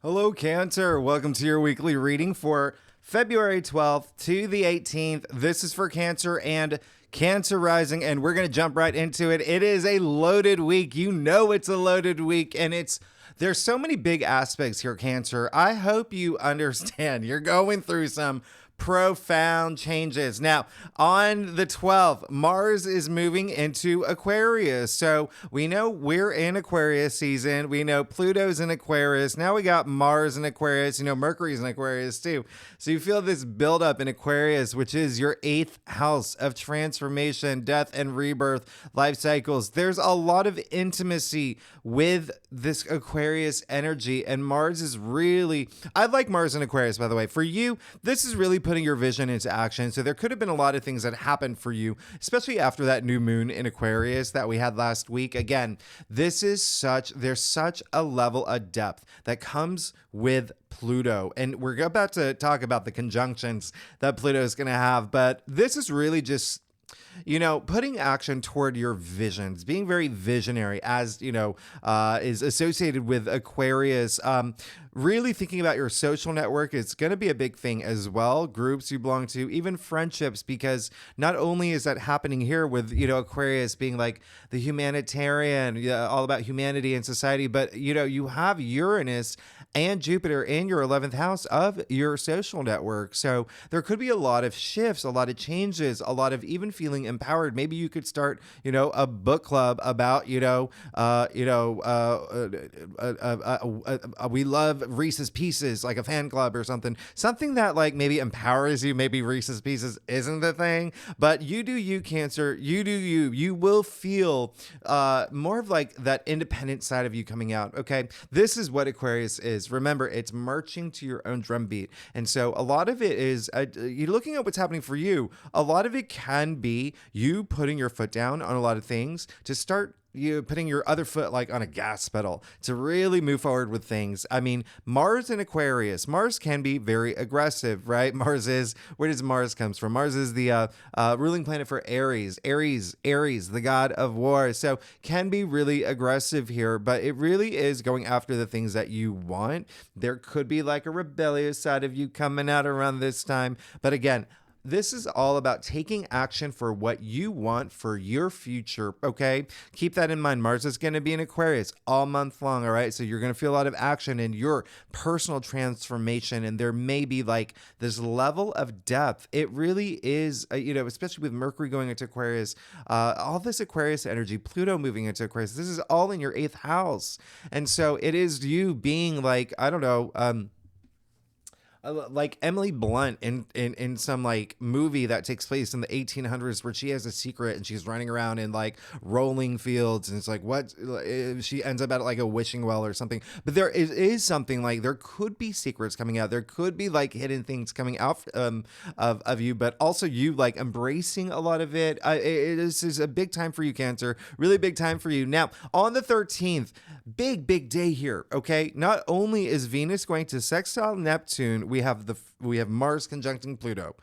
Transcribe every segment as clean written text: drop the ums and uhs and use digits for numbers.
Hello, Cancer. Welcome to your weekly reading for February 12th to the 18th. This is for Cancer and Cancer rising, and we're going to jump right into it. It is a loaded week. You know it's a loaded week, and there's so many big aspects here, Cancer. I hope you understand. You're going through some profound changes. Now, on the 12th, Mars is moving into Aquarius. So we know we're in Aquarius season. We know Pluto's in Aquarius. Now we got Mars in Aquarius. You know, Mercury's in Aquarius too. So you feel this buildup in Aquarius, which is your 8th house of transformation, death and rebirth, life cycles. There's a lot of intimacy with this Aquarius energy, and Mars is really, I like Mars in Aquarius, by the way. For you, this is really putting your vision into action. So there could have been a lot of things that happened for you, especially after that new moon in Aquarius that we had last week. Again, there's such a level of depth that comes with Pluto. And we're about to talk about the conjunctions that Pluto is going to have, but this is really just, you know, putting action toward your visions, being very visionary, as, you know, is associated with Aquarius. Really thinking about your social network is going to be a big thing as well. Groups you belong to, even friendships, because not only is that happening here with, you know, Aquarius being like the humanitarian, all about humanity and society, but, you know, you have Uranus and Jupiter in your 11th house of your social network. So there could be a lot of shifts, a lot of changes, a lot of even feeling empowered. Maybe you could start, you know, a book club about, we love Reese's Pieces, like a fan club or something that like maybe empowers you. Maybe Reese's Pieces isn't the thing, but you do you, Cancer. You do you will feel more of like that independent side of you coming out. Okay, this is what Aquarius is. Remember, it's marching to your own drumbeat, and so a lot of it is you're looking at what's happening for you. A lot of it can be you putting your foot down on a lot of things to start you putting your other foot like on a gas pedal to really move forward with things. I mean, Mars in Aquarius, Mars can be very aggressive, right? Where does Mars comes from? Mars is the ruling planet for Aries, the god of war. So can be really aggressive here, but it really is going after the things that you want. There could be like a rebellious side of you coming out around this time. But again, this is all about taking action for what you want for your future, okay? Keep that in mind. Mars is going to be in Aquarius all month long, all right? So you're going to feel a lot of action in your personal transformation, and there may be like this level of depth. It really is, especially with Mercury going into Aquarius, all this Aquarius energy, Pluto moving into Aquarius, this is all in your 8th house. And so it is you being like, I don't know, like Emily Blunt in some like movie that takes place in the 1800s where she has a secret and she's running around in like rolling fields, and it's like what she ends up at like a wishing well or something. But there is something like there could be secrets coming out, there could be like hidden things coming out of you, but also you like embracing a lot of it. This is a big time for you, Cancer, really big time for you. Now on the 13th, big day here, okay? Not only is Venus going to sextile Neptune, we have Mars conjuncting Pluto.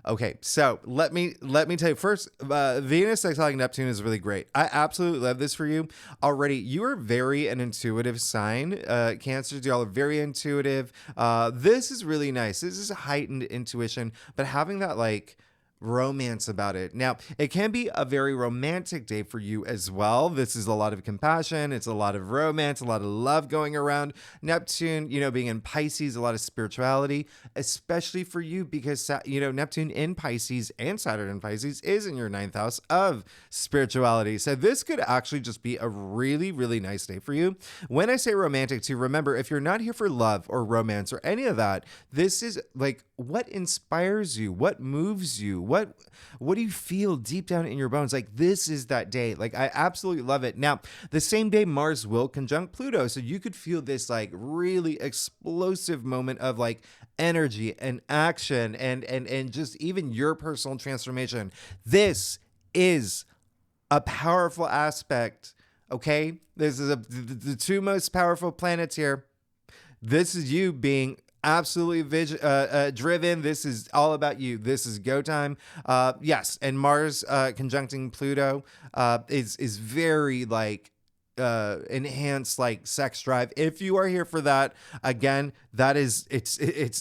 Okay, so let me tell you first, Venus sextiling Neptune is really great. I absolutely love this for you. Already, you are very an intuitive sign. Cancers, y'all are very intuitive. This is really nice. This is a heightened intuition, but having that like romance about it. Now, it can be a very romantic day for you as well. This is a lot of compassion. It's a lot of romance, a lot of love going around. Neptune, you know, being in Pisces, a lot of spirituality, especially for you because, you know, Neptune in Pisces and Saturn in Pisces is in your 9th house of spirituality. So this could actually just be a really, really nice day for you. When I say romantic too, remember, if you're not here for love or romance or any of that, this is like what inspires you, what moves you, what do you feel deep down in your bones? Like this is that day. Like I absolutely love it. Now, the same day Mars will conjunct Pluto. So you could feel this like really explosive moment of like energy and action and just even your personal transformation. This is a powerful aspect. Okay. This is the two most powerful planets here. This is you being absolutely driven. This is all about you. This is go time. Yes, and Mars conjuncting Pluto is very like enhanced like sex drive. If you are here for that, again, that is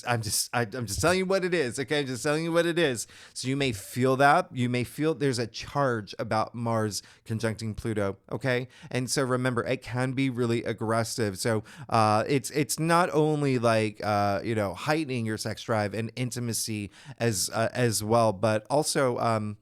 I'm just telling you what it is. Okay, I'm just telling you what it is. So you may feel that. You may feel there's a charge about Mars conjuncting Pluto. Okay, and so remember, it can be really aggressive. So it's not only like heightening your sex drive and intimacy as well, but also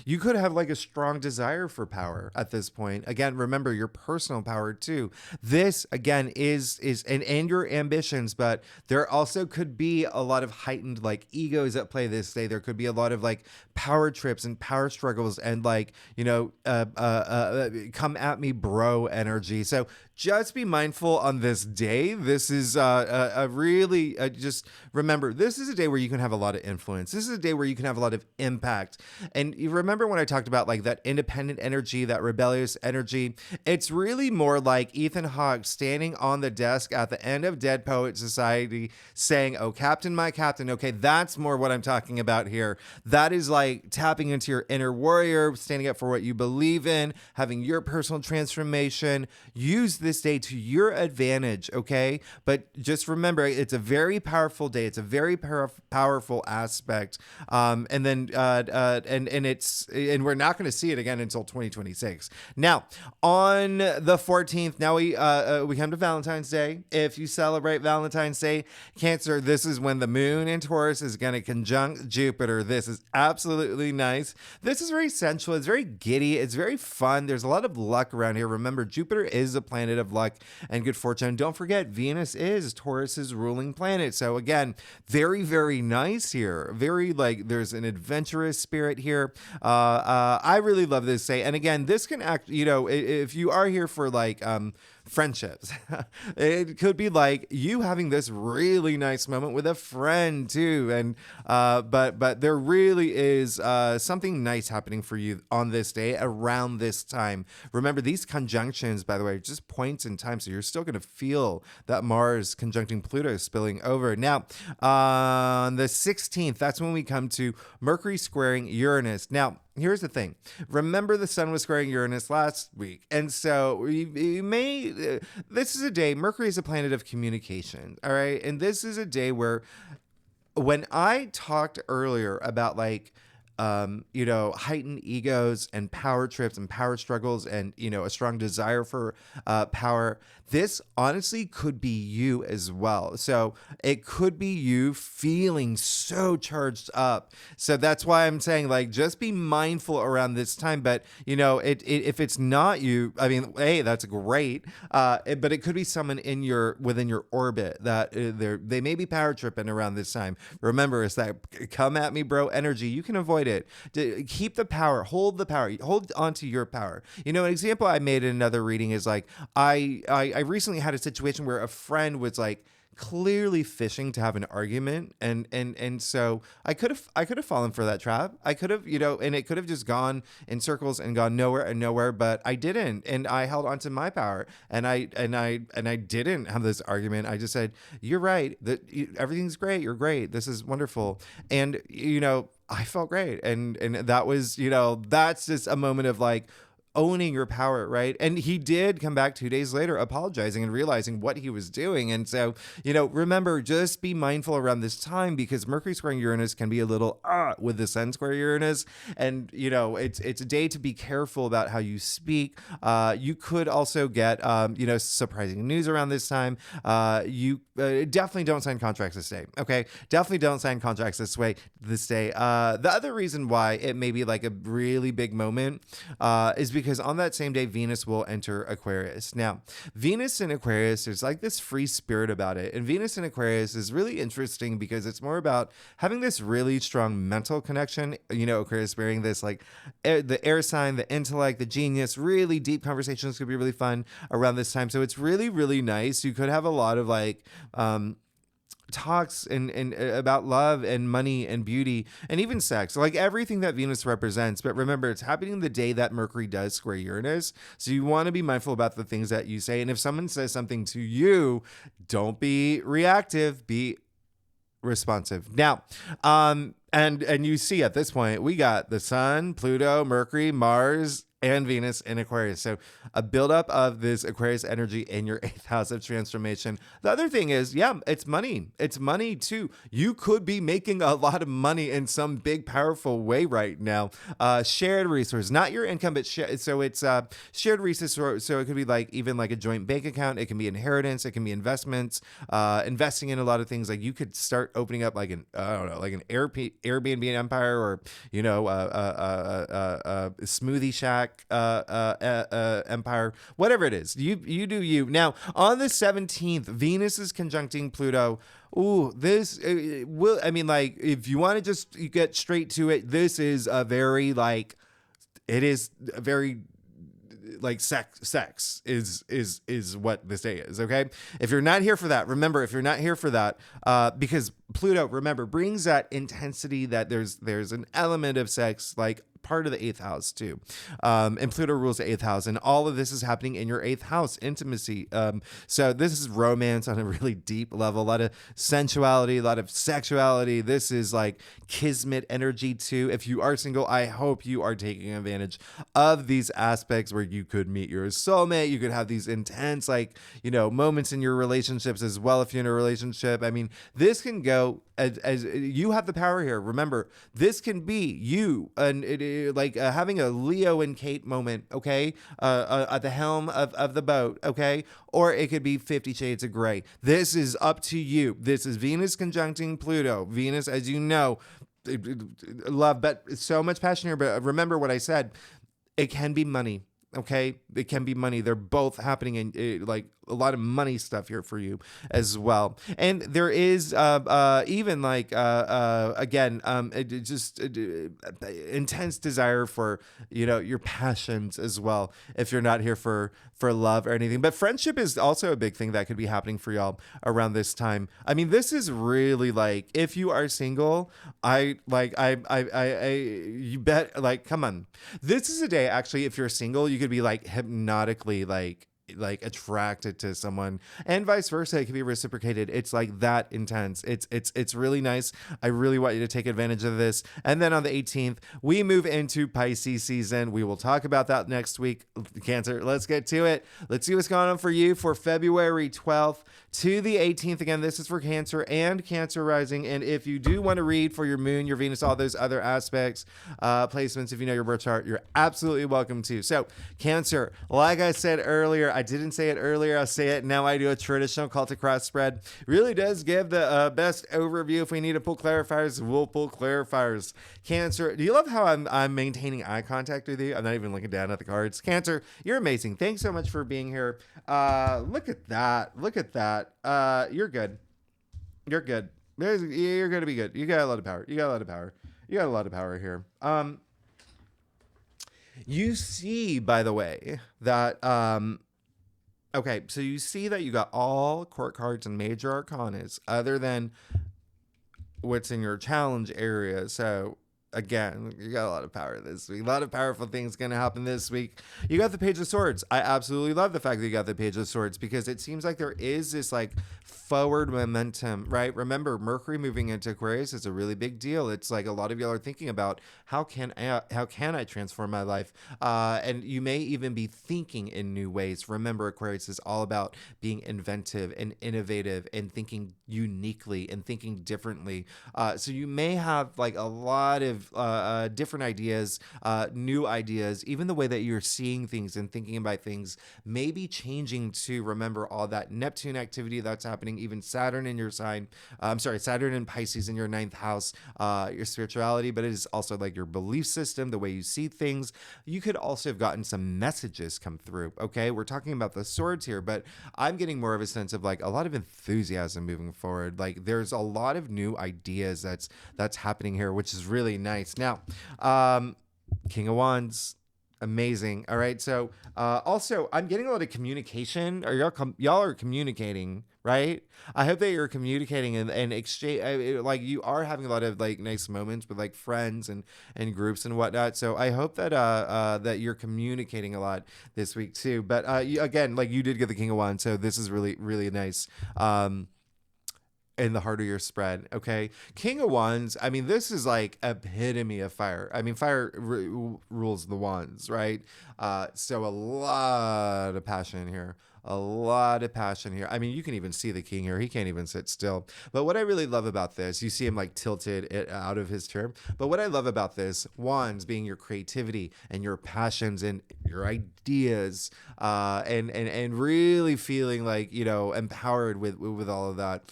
you could have like a strong desire for power at this point. Again, remember your personal power too. This again is and your ambitions, but there also could be a lot of heightened like egos at play this day. There could be a lot of like power trips and power struggles and like, come at me bro energy. So just be mindful on this day. This is a really just remember, this is a day where you can have a lot of influence. This is a day where you can have a lot of impact. And you remember when I talked about like that independent energy, that rebellious energy? It's really more like Ethan Hawke standing on the desk at the end of Dead Poet Society saying, "Oh, Captain, my Captain." Okay, that's more what I'm talking about here. That is like tapping into your inner warrior, standing up for what you believe in, having your personal transformation. Use this day to your advantage, okay? But just remember, it's a very powerful day. It's a very powerful aspect. And we're not going to see it again until 2026. Now, on the 14th, now we come to Valentine's Day. If you celebrate Valentine's Day, Cancer, this is when the moon in Taurus is going to conjunct Jupiter. This is absolutely nice. This is very sensual. It's very giddy. It's very fun. There's a lot of luck around here. Remember, Jupiter is a planet of luck and good fortune. Don't forget, Venus is Taurus's ruling planet. So again, very, very nice here. Very like there's an adventurous spirit here. I really love this day. And again, this can act, if you are here for like friendships, it could be like you having this really nice moment with a friend too. And but there really is something nice happening for you on this day around this time. Remember, these conjunctions, by the way, just points in time, so you're still going to feel that Mars conjuncting Pluto spilling over. Now, on the 16th, that's when we come to Mercury squaring Uranus. Now, here's the thing. Remember, the sun was squaring Uranus last week. And so this is a day, Mercury is a planet of communication. All right. And this is a day where when I talked earlier about like, heightened egos and power trips and power struggles and, a strong desire for power. This honestly could be you as well. So it could be you feeling so charged up. So that's why I'm saying like, just be mindful around this time. But, if it's not you, I mean, hey, that's great. But it could be someone within your orbit that they may be power tripping around this time. Remember, it's that come at me, bro energy. You can avoid it. Keep the power, hold the power, hold onto your power. An example I made in another reading is like, I recently had a situation where a friend was like clearly fishing to have an argument, and so I could have fallen for that trap. I could have, and it could have just gone in circles and gone nowhere, but I didn't, and I held onto my power, and I didn't have this argument. I just said, "You're right. That everything's great. You're great. This is wonderful," and I felt great, and that was, that's just a moment of like owning your power, right? And he did come back 2 days later apologizing and realizing what he was doing. And so, remember, just be mindful around this time, because Mercury squaring Uranus can be a little with the Sun square Uranus. And, it's a day to be careful about how you speak. You could also get, surprising news around this time. You definitely don't sign contracts this day. Okay. Definitely don't sign contracts this day. The other reason why it may be like a really big moment is because on that same day, Venus will enter Aquarius. Now, Venus in Aquarius, there's like this free spirit about it. And Venus in Aquarius is really interesting because it's more about having this really strong mental connection. Aquarius bearing this like the air sign, the intellect, the genius, really deep conversations could be really fun around this time. So it's really, really nice. You could have a lot of like, talks and about love and money and beauty and even sex, like everything that Venus represents. But remember, it's happening the day that Mercury does square Uranus. So you want to be mindful about the things that you say. And if someone says something to you, don't be reactive, be responsive. Now, and you see at this point, we got the Sun, Pluto, Mercury, Mars, and Venus in Aquarius. So a buildup of this Aquarius energy in your eighth house of transformation. The other thing is, yeah, it's money. It's money too. You could be making a lot of money in some big, powerful way right now. Shared resource, not your income, but so it's shared resource. So it could be like even like a joint bank account. It can be inheritance. It can be investments. Investing in a lot of things. Like you could start opening up like an I don't know, like an Airbnb empire, or a smoothie shack empire, whatever it is. You do you. Now on the 17th, Venus is conjuncting Pluto. Ooh, this will. I mean, like, if you want to just get straight to it, this is a very like. It is a very like sex is what this day is. Okay, if you're not here for that, remember, if you're not here for that, because Pluto, remember, brings that intensity, that there's an element of sex, like part of the eighth house too, and Pluto rules the eighth house, and all of this is happening in your eighth house, intimacy. So this is romance on a really deep level, a lot of sensuality, a lot of sexuality. This is like kismet energy too. If you are single, I hope you are taking advantage of these aspects where you could meet your soulmate. You could have these intense, like, moments in your relationships as well. If you're in a relationship, I mean, this can go as you have the power here. Remember, this can be you, and having a Leo and Kate moment, okay, at the helm of the boat, okay, or it could be 50 Shades of Grey. This is up to you. This is Venus conjuncting Pluto. Venus, as you know, love, but so much passion here. But remember what I said. It can be money. Okay, it can be money. They're both happening in like a lot of money stuff here for you as well. And there is even like again just intense desire for your passions as well. If you're not here for love or anything, but friendship is also a big thing that could be happening for y'all around this time. I mean, this is really like, if you are single, you bet, like, come on. This is a day, actually, if you're single, you could be like hypnotically like attracted to someone, and vice versa. It can be reciprocated. It's like that intense. It's really nice. I really want you to take advantage of this. And then on the 18th, we move into Pisces season. We will talk about that next week. Cancer, let's get to it. Let's see what's going on for you for February 12th to the 18th. Again, this is for Cancer and Cancer rising. And if you do want to read for your moon, your Venus, all those other aspects, placements, if you know your birth chart, you're absolutely welcome to. So Cancer, like I said earlier, I didn't say it earlier, I'll say it now. I do a traditional Celtic cross spread. Really does give the best overview. If we need to pull clarifiers, we'll pull clarifiers. Cancer, do you love how I'm maintaining eye contact with you? I'm not even looking down at the cards. Cancer, you're amazing. Thanks so much for being here. Look at that. Look at that. You're good. You're good. You're going to be good. You got a lot of power. You got a lot of power. You got a lot of power here. You see, by the way, that okay, so you see that you got all court cards and major arcanas other than what's in your challenge area. So again, you got a lot of power this week. A lot of powerful things going to happen this week. You got the Page of Swords. I absolutely love the fact that you got the Page of Swords, because it seems like there is this like forward momentum, right? Remember, Mercury moving into Aquarius is a really big deal. It's like a lot of y'all are thinking about how can I transform my life? And you may even be thinking in new ways. Remember, Aquarius is all about being inventive and innovative and thinking uniquely and thinking differently. So you may have like a lot of different ideas, new ideas. Even the way that you're seeing things and thinking about things may be changing to remember all that Neptune activity that's happening, even Saturn in your sign. Saturn and Pisces in your ninth house, your spirituality, but it is also like your belief system, the way you see things. You could also have gotten some messages come through. Okay, we're talking about the swords here, but I'm getting more of a sense of like a lot of enthusiasm moving forward. Like there's a lot of new ideas that's happening here, which is really nice. Now, King of Wands, amazing. All right. So, also, I'm getting a lot of communication. Or y'all are communicating, right? I hope that you're communicating and exchange. Like you are having a lot of like nice moments with like friends and groups and whatnot. So I hope that that you're communicating a lot this week too. But again, like you did get the King of Wands, so this is really really nice. and the harder your spread. Okay. King of Wands. I mean, this is like epitome of fire. I mean, fire rules the wands, right? So a lot of passion here. A lot of passion here. I mean, you can even see the king here. He can't even sit still. But what I really love about this, you see him like tilted out of his chair. But what I love about this, wands being your creativity and your passions and your ideas, and really feeling like, you know, empowered with all of that.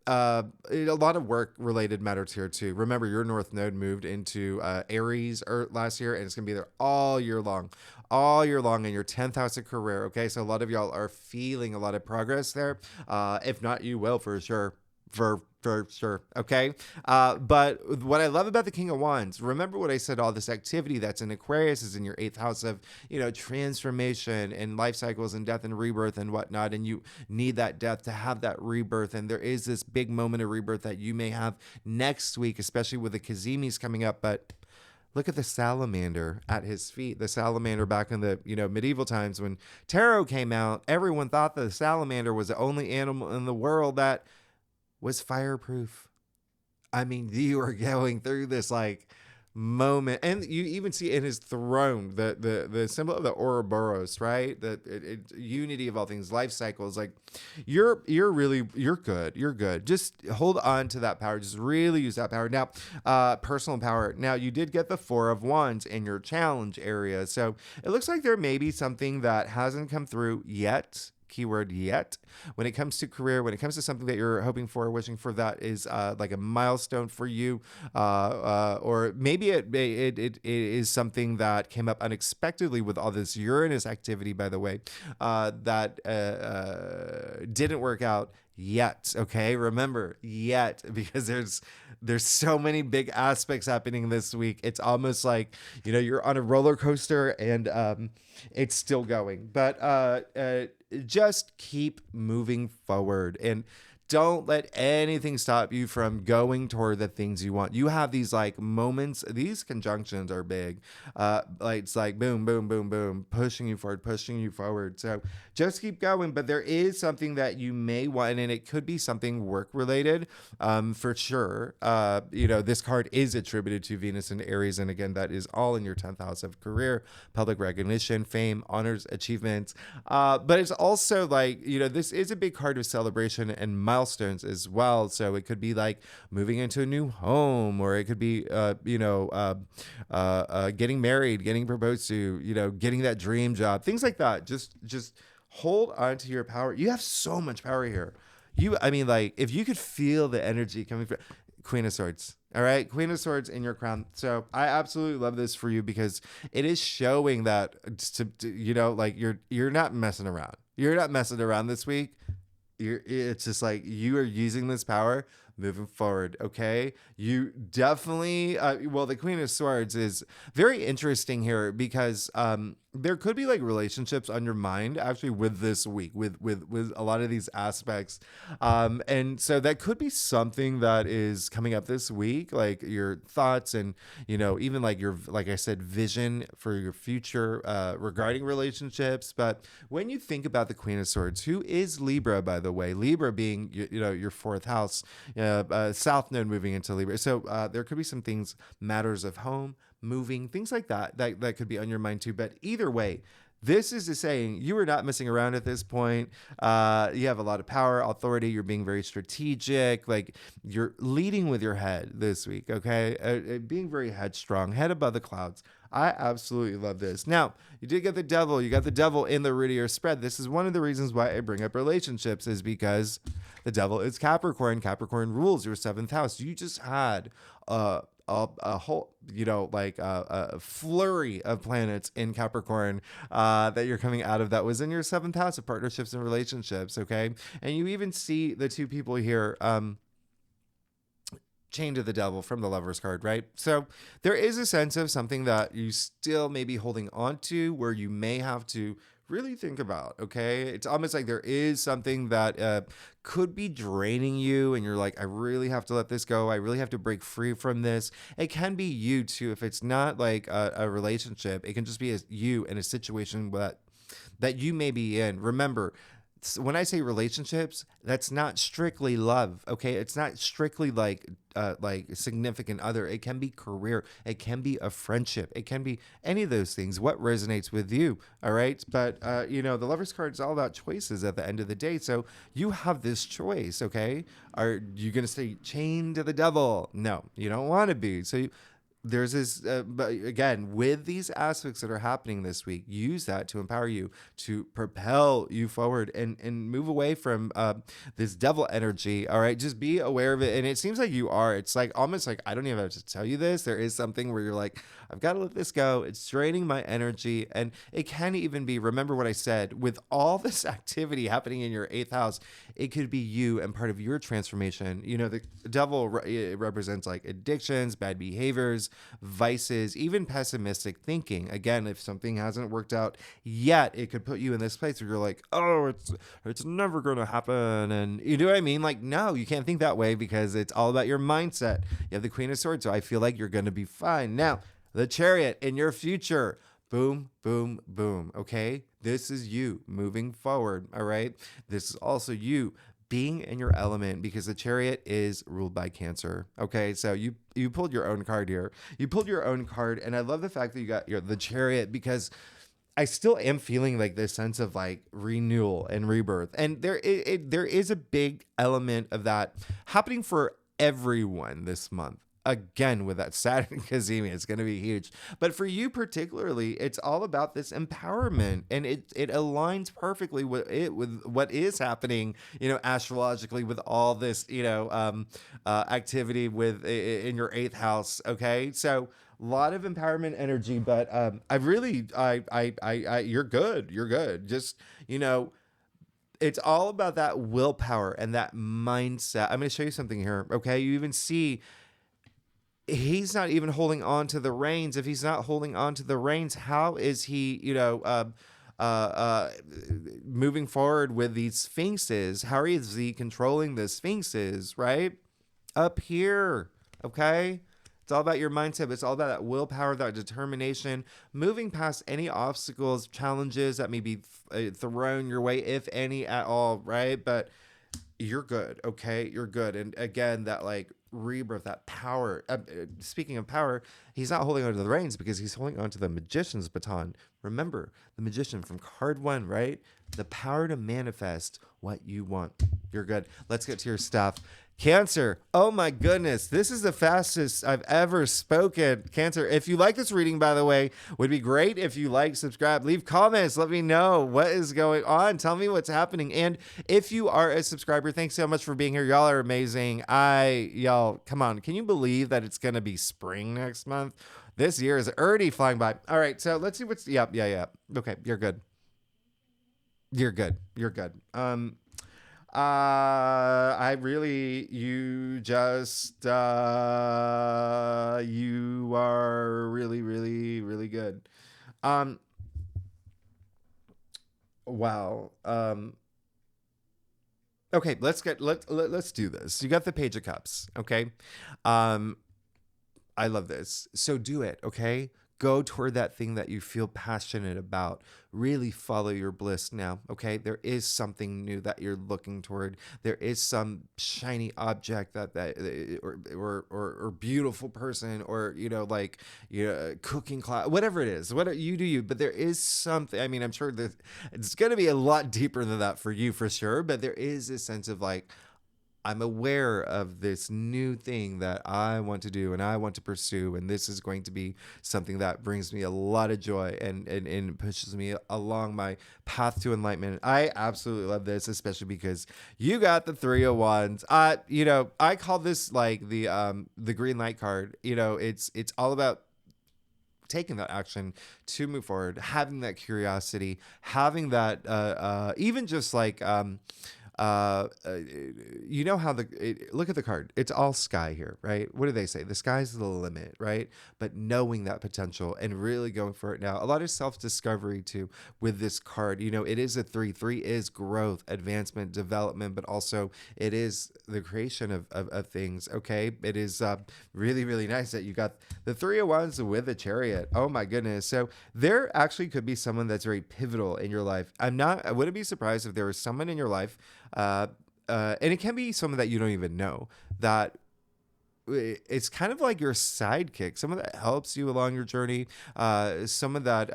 A lot of work related matters here too. Remember, your North Node moved into Aries last year, and it's gonna be there all year long in your 10th house of career. Okay, so a lot of y'all are feeling a lot of progress there. If not, you will for sure. For sure. Okay. But what I love about the King of Wands, remember what I said, all this activity that's in Aquarius is in your 8th house of, you know, transformation and life cycles and death and rebirth and whatnot. And you need that death to have that rebirth. And there is this big moment of rebirth that you may have next week, especially with the Kazimis coming up. But look at the salamander at his feet. The salamander back in the, you know, medieval times when tarot came out, everyone thought the salamander was the only animal in the world that was fireproof. I mean, you are going through this like moment, and you even see in his throne the symbol of the Ouroboros, right? The unity of all things, life cycles. Like you're good. Just hold on to that power. Just really use that power. Now, personal power. Now, you did get the 4 of Wands in your challenge area, so it looks like there may be something that hasn't come through yet. Keyword yet. When it comes to career, when it comes to something that you're hoping for, wishing for, that is like a milestone for you, or maybe it is something that came up unexpectedly with all this Uranus activity, by the way, that didn't work out yet. Okay, remember, yet, because there's so many big aspects happening this week. It's almost like, you know, you're on a roller coaster and it's still going. But just keep moving forward and don't let anything stop you from going toward the things you want. You have these like moments, these conjunctions are big. Like it's like boom, boom, boom, boom, pushing you forward. So just keep going. But there is something that you may want, and it could be something work related, for sure. You know, this card is attributed to Venus and Aries. And again, that is all in your 10th house of career, public recognition, fame, honors, achievements. But it's also like, you know, this is a big card of celebration and milestones as well. So it could be like moving into a new home, or it could be, getting married, getting proposed to, you know, getting that dream job, things like that. Just hold on to your power. You have so much power here. I mean, like, if you could feel the energy coming from Queen of Swords. All right. Queen of Swords in your crown. So I absolutely love this for you because it is showing that, you know, like you're not messing around. You're not messing around this week. It's just like you are using this power moving forward. Okay. You definitely, well, the Queen of Swords is very interesting here because, there could be like relationships on your mind actually with this week with a lot of these aspects. And so that could be something that is coming up this week, like your thoughts and, you know, even like your, like I said, vision for your future, regarding relationships. But when you think about the Queen of Swords, who is Libra, by the way, Libra being, you know, your 4th house, South Node moving into Libra. So, there could be some things, matters of home, moving, things like that could be on your mind too. But either way, this is saying you are not messing around at this point. You have a lot of power, authority. You're being very strategic. Like you're leading with your head this week. Okay. Being very headstrong, head above the clouds. I absolutely love this. Now, you did get the devil. You got the devil in the root of your spread. This is one of the reasons why I bring up relationships, is because the devil is Capricorn. Capricorn rules your 7th house. You just had a whole, you know, like a flurry of planets in Capricorn that you're coming out of, that was in your 7th house of partnerships and relationships. Okay. And you even see the two people here, chained to the devil from the Lover's card, right? So there is a sense of something that you still may be holding on to, where you may have to really think about. Okay. It's almost like there is something that could be draining you, and you're like, I really have to let this go. I really have to break free from this. It can be you too. If it's not like a relationship, it can just be you in a situation that you may be in. Remember, when I say relationships, that's not strictly love. Okay, it's not strictly like significant other. It can be career. It can be a friendship. It can be any of those things. What resonates with you? All right, but the Lovers card is all about choices at the end of the day. So you have this choice. Okay, are you gonna stay chained to the devil? No, you don't want to be. So there's this, but again, with these aspects that are happening this week, use that to empower you, to propel you forward and move away from this devil energy. All right, just be aware of it. And it seems like you are. It's like almost like I don't even have to tell you this. There is something where you're like, I've got to let this go. It's draining my energy. And it can even be, remember what I said, with all this activity happening in your eighth house, it could be you and part of your transformation. The devil it represents like addictions, bad behaviors, vices, even pessimistic thinking. Again, if something hasn't worked out yet, it could put you in this place where you're like, oh, it's never going to happen. And you know what I mean? Like, no, you can't think that way because it's all about your mindset. You have the Queen of Swords, so I feel like you're going to be fine. Now, the Chariot in your future. Boom, boom, boom. Okay? This is you moving forward. All right? This is also you being in your element, because the Chariot is ruled by Cancer. Okay, so you pulled your own card here. You pulled your own card, and I love the fact that you got the Chariot, because I still am feeling like this sense of like renewal and rebirth, and there is a big element of that happening for everyone this month. Again, with that Saturn Kazemi, it's going to be huge. But for you particularly, it's all about this empowerment, and it aligns perfectly with what is happening, astrologically, with all this, activity in your eighth house. Okay, so a lot of empowerment energy, but you're good. You're good. Just it's all about that willpower and that mindset. I'm going to show you something here. Okay, you even see he's not even holding on to the reins. If he's not holding on to the reins, how is he, moving forward with these sphinxes? How is he controlling the sphinxes, right? Up here, okay? It's all about your mindset. It's all about that willpower, that determination, moving past any obstacles, challenges that may be thrown your way, if any at all, right? But you're good, okay? You're good. And again, that like rebirth, that power. Speaking of power, he's not holding on to the reins because he's holding on to the magician's baton. Remember, the magician from card 1, right? The power to manifest what you want. You're good. Let's get to your stuff. Cancer. Oh my goodness. This is the fastest I've ever spoken. Cancer. If you like this reading, by the way, would be great if you like, subscribe, leave comments. Let me know what is going on. Tell me what's happening. And if you are a subscriber, thanks so much for being here. Y'all are amazing. Y'all, come on. Can you believe that it's going to be spring next month? This year is already flying by. All right. So let's see what's, yeah. Okay. You're good. You're good. You are really, really, really good. Wow. Okay, let's do this. You got the Page of Cups, okay? I love this. So do it, okay? Go toward that thing that you feel passionate about. Really follow your bliss now, okay? There is something new that you're looking toward. There is some shiny object or beautiful person, or cooking class, whatever it is. What you do you, but there is something. I mean, I'm sure that it's going to be a lot deeper than that for you for sure, but there is a sense of like, I'm aware of this new thing that I want to do and I want to pursue. And this is going to be something that brings me a lot of joy and pushes me along my path to enlightenment. I absolutely love this, especially because you got the 3 of Wands. I call this like the green light card. It's all about taking that action to move forward, having that curiosity, having that, even just like, you know how look at the card. It's all sky here, right? What do they say? The sky's the limit, right? But knowing that potential and really going for it now. A lot of self-discovery too with this card. You know, it is a 3. 3 is growth, advancement, development, but also it is the creation of things. Okay. It is really, really nice that you got the 3 of Wands with a Chariot. Oh my goodness. So there actually could be someone that's very pivotal in your life. I wouldn't be surprised if there was someone in your life, and it can be someone that you don't even know, that it's kind of like your sidekick, someone that helps you along your journey, someone that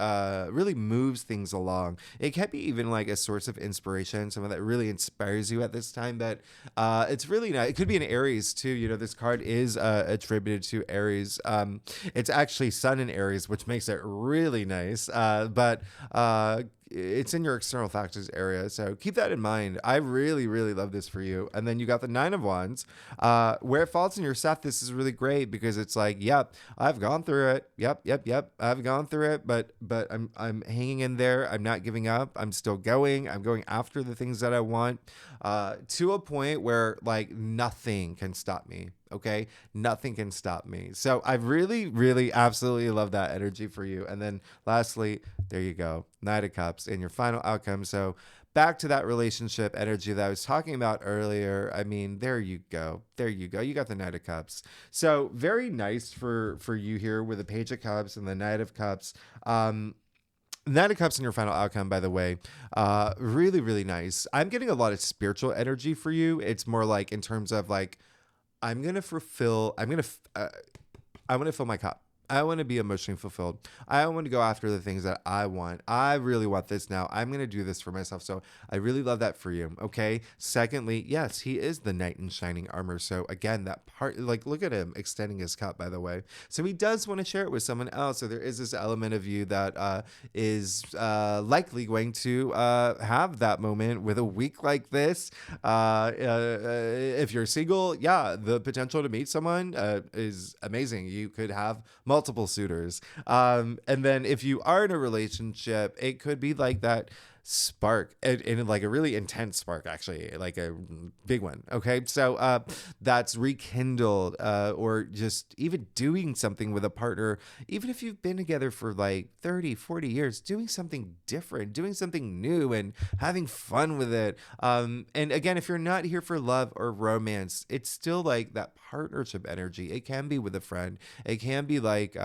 really moves things along. It can be even like a source of inspiration, someone that really inspires you at this time. But it's really nice. It could be an Aries too. You know, this card is attributed to Aries. It's actually Sun in Aries, which makes it really nice. But it's in your external factors area, so keep that in mind. I really, really love this for you. And then you got the 9 of Wands, where it falls in your Seth. This is really great because it's like, yep, I've gone through it. Yep, I've gone through it, but I'm hanging in there. I'm not giving up. I'm still going. I'm going after the things that I want, to a point where like nothing can stop me. Okay, nothing can stop me. So I really, really, absolutely love that energy for you. And then lastly, there you go, Knight of Cups in your final outcome. So back to that relationship energy that I was talking about earlier. I mean, there you go. You got the Knight of Cups. So very nice for you here with the Page of Cups and the Knight of Cups. Knight of Cups in your final outcome, by the way, really, really nice. I'm getting a lot of spiritual energy for you. It's more like in terms of like, I want to fill my cup. I want to be emotionally fulfilled. I want to go after the things that I want. I really want this now. I'm going to do this for myself. So I really love that for you. Okay. Secondly, yes, he is the knight in shining armor. So again, that part, like, look at him extending his cup, by the way. So he does want to share it with someone else. So there is this element of you that is likely going to have that moment with a week like this. If you're single, yeah, the potential to meet someone is amazing. You could have multiple suitors. And then if you are in a relationship, it could be like that spark, and like a really intense spark, actually, like a big one. Okay. So that's rekindled, or just even doing something with a partner, even if you've been together for like 30, 40 years, doing something different, doing something new and having fun with it. And again, if you're not here for love or romance, it's still like that partnership energy. It can be with a friend. It can be like,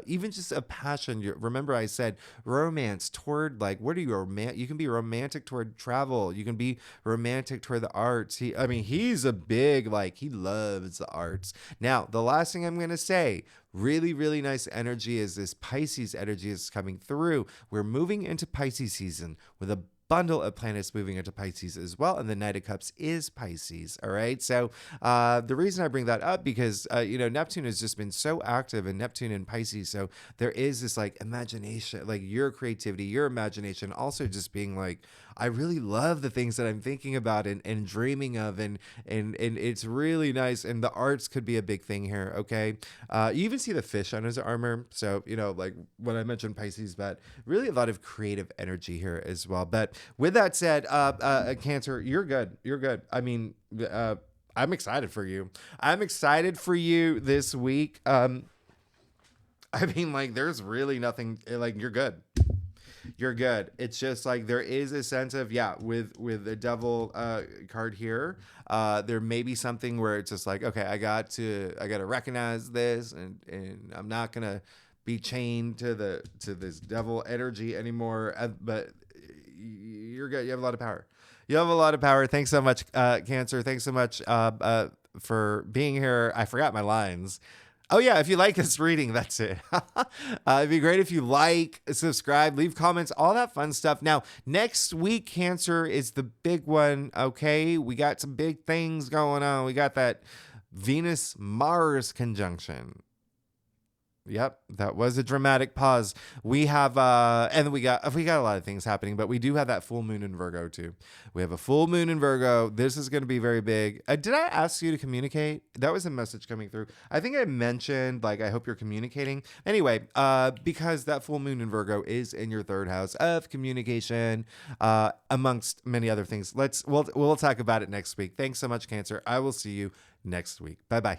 even just a passion. Remember I said romance toward, like, what are you you can be romantic toward travel. You can be romantic toward the arts. He's a big, like, he loves the arts. Now, the last thing I'm going to say, really, really nice energy is this Pisces energy is coming through. We're moving into Pisces season with a bundle of planets moving into Pisces as well, and the Knight of Cups is Pisces. All right, so the reason I bring that up because Neptune has just been so active, and Neptune in Pisces, so there is this like imagination, like your creativity, your imagination, also just being like, I really love the things that I'm thinking about and dreaming of, and it's really nice. And the arts could be a big thing here. Okay, you even see the fish on his armor, so like when I mentioned Pisces, but really a lot of creative energy here as well. But with that said, Cancer, you're good. I mean, I'm excited for you. I'm excited for you this week. There's really nothing, like, you're good. You're good. It's just like there is a sense of, with the devil card here, there may be something where it's just like, okay, I got to recognize this, and I'm not gonna be chained to this devil energy anymore. But you're good. You have a lot of power. Thanks so much, Cancer. Thanks so much for being here. I forgot my lines. Oh, yeah, if you like this reading, that's it. It'd be great if you like, subscribe, leave comments, all that fun stuff. Now, next week, Cancer, is the big one, okay? We got some big things going on. We got that Venus-Mars conjunction. Yep, that was a dramatic pause. We have and we got a lot of things happening, but we do have that full moon in Virgo too. We have a full moon in Virgo. This is going to be very big. Did I ask you to communicate? That was a message coming through. I think I mentioned like I hope you're communicating. Anyway, because that full moon in Virgo is in your third house of communication, amongst many other things. We'll talk about it next week. Thanks so much, Cancer. I will see you next week. Bye bye.